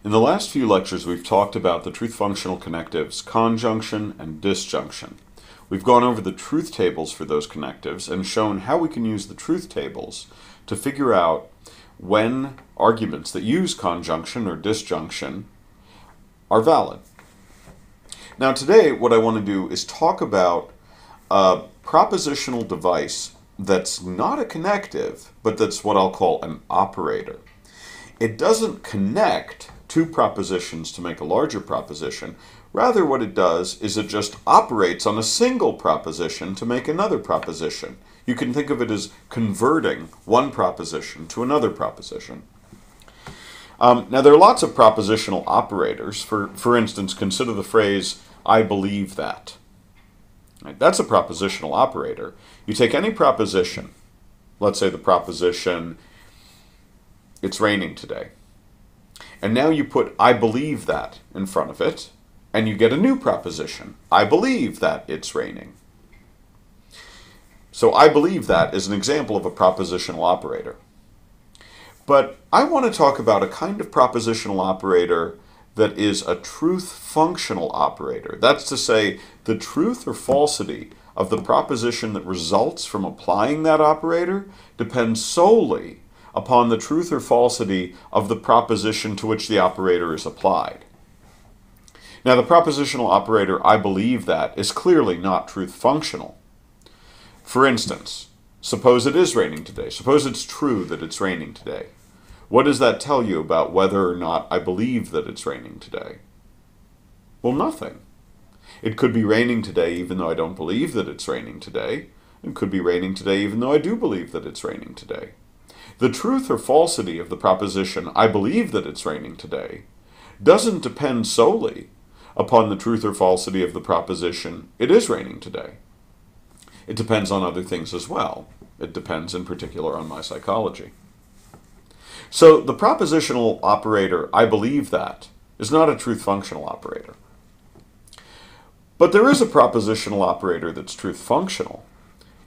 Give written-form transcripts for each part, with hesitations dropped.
In the last few lectures, we've talked about the truth-functional connectives conjunction and disjunction. We've gone over the truth tables for those connectives and shown how we can use the truth tables to figure out when arguments that use conjunction or disjunction are valid. Now today, what I want to do is talk about a propositional device that's not a connective, but that's what I'll call an operator. It doesn't connect two propositions to make a larger proposition. Rather, what it does is it just operates on a single proposition to make another proposition. You can think of it as converting one proposition to another proposition. Now, there are lots of propositional operators. For instance, consider the phrase, "I believe that." Right? That's a propositional operator. You take any proposition, let's say the proposition, "It's raining today." And now you put "I believe that" in front of it, and you get a new proposition. "I believe that it's raining." So "I believe that" is an example of a propositional operator. But I want to talk about a kind of propositional operator that is a truth-functional operator. That's to say, the truth or falsity of the proposition that results from applying that operator depends solely upon the truth or falsity of the proposition to which the operator is applied. Now, the propositional operator "I believe that" is clearly not truth-functional. For instance, suppose it is raining today. Suppose it's true that it's raining today. What does that tell you about whether or not I believe that it's raining today? Well, nothing. It could be raining today even though I don't believe that it's raining today. It could be raining today even though I do believe that it's raining today. The truth or falsity of the proposition "I believe that it's raining today" doesn't depend solely upon the truth or falsity of the proposition "it is raining today." It depends on other things as well. It depends in particular on my psychology. So the propositional operator "I believe that" is not a truth-functional operator. But there is a propositional operator that's truth-functional.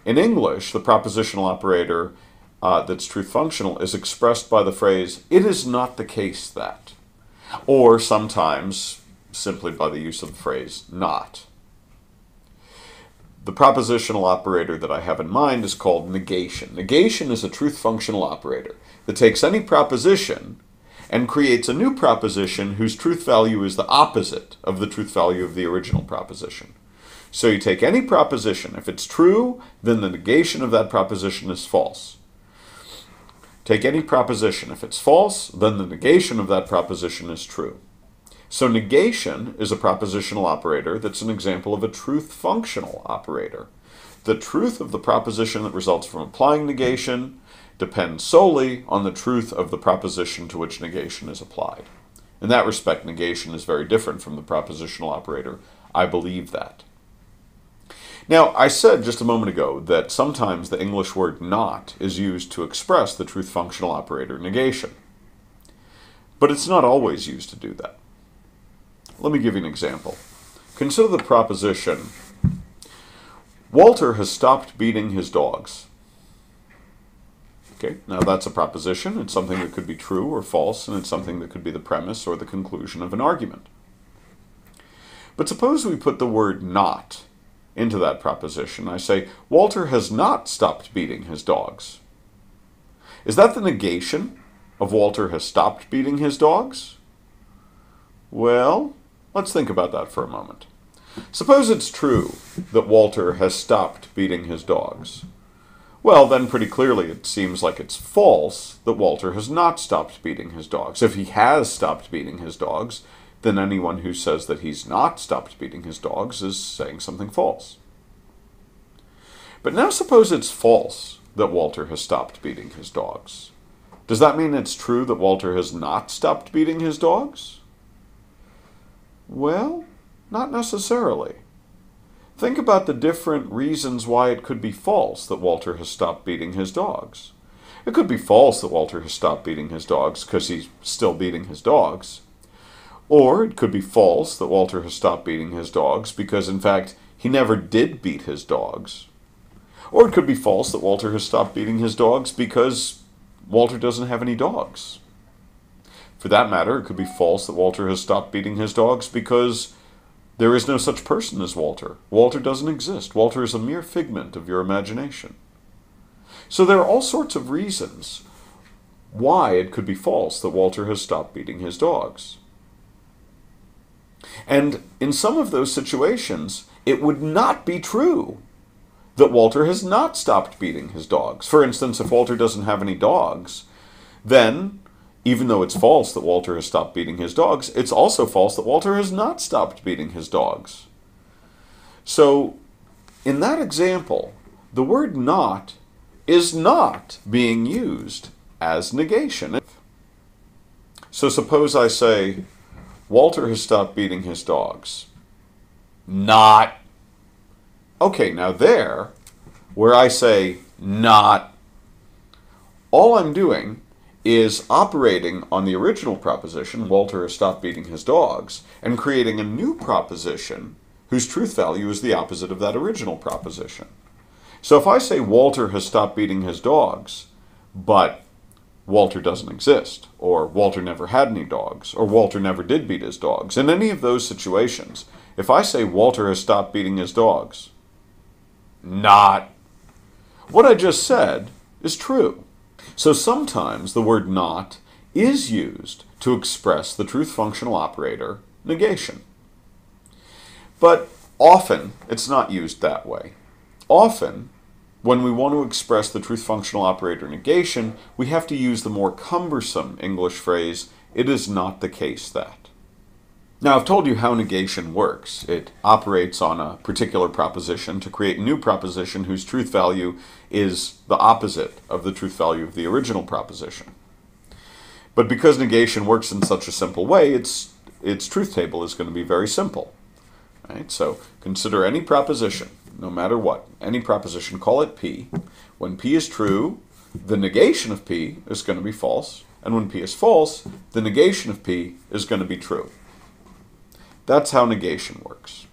In English, the propositional operator that's truth-functional is expressed by the phrase "it is not the case that," or sometimes simply by the use of the phrase "not." The propositional operator that I have in mind is called negation. Negation is a truth-functional operator that takes any proposition and creates a new proposition whose truth value is the opposite of the truth value of the original proposition. So you take any proposition. If it's true, then the negation of that proposition is false. Take any proposition. If it's false, then the negation of that proposition is true. So negation is a propositional operator that's an example of a truth-functional operator. The truth of the proposition that results from applying negation depends solely on the truth of the proposition to which negation is applied. In that respect, negation is very different from the propositional operator "I believe that." Now, I said just a moment ago that sometimes the English word "not" is used to express the truth-functional operator negation. But it's not always used to do that. Let me give you an example. Consider the proposition, "Walter has stopped beating his dogs." Okay, now that's a proposition. It's something that could be true or false, and it's something that could be the premise or the conclusion of an argument. But suppose we put the word "not" into that proposition. I say, "Walter has not stopped beating his dogs." Is that the negation of "Walter has stopped beating his dogs"? Well, let's think about that for a moment. Suppose it's true that Walter has stopped beating his dogs. Well, then pretty clearly it seems like it's false that Walter has not stopped beating his dogs. If he has stopped beating his dogs, then anyone who says that he's not stopped beating his dogs is saying something false. But now suppose it's false that Walter has stopped beating his dogs. Does that mean it's true that Walter has not stopped beating his dogs? Well, not necessarily. Think about the different reasons why it could be false that Walter has stopped beating his dogs. It could be false that Walter has stopped beating his dogs because he's still beating his dogs. Or it could be false that Walter has stopped beating his dogs because, in fact, he never did beat his dogs. Or it could be false that Walter has stopped beating his dogs because Walter doesn't have any dogs. For that matter, it could be false that Walter has stopped beating his dogs because there is no such person as Walter. Walter doesn't exist. Walter is a mere figment of your imagination. So there are all sorts of reasons why it could be false that Walter has stopped beating his dogs. And in some of those situations, it would not be true that Walter has not stopped beating his dogs. For instance, if Walter doesn't have any dogs, then, even though it's false that Walter has stopped beating his dogs, it's also false that Walter has not stopped beating his dogs. So, in that example, the word not is not being used as negation. So suppose I say, Walter has stopped beating his dogs. Not. Okay, now there, where I say not, all I'm doing is operating on the original proposition, Walter has stopped beating his dogs, and creating a new proposition whose truth value is the opposite of that original proposition. So if I say Walter has stopped beating his dogs, but Walter doesn't exist, or Walter never had any dogs, or Walter never did beat his dogs, in any of those situations, if I say Walter has stopped beating his dogs, not, what I just said is true. So sometimes the word not is used to express the truth functional operator negation. But often it's not used that way. Often, when we want to express the truth functional operator negation, we have to use the more cumbersome English phrase, it is not the case that. Now, I've told you how negation works. It operates on a particular proposition to create a new proposition whose truth value is the opposite of the truth value of the original proposition. But because negation works in such a simple way, its truth table is going to be very simple. Right? So consider any proposition, no matter what. Any proposition, call it P. When P is true, the negation of P is going to be false. And when P is false, the negation of P is going to be true. That's how negation works.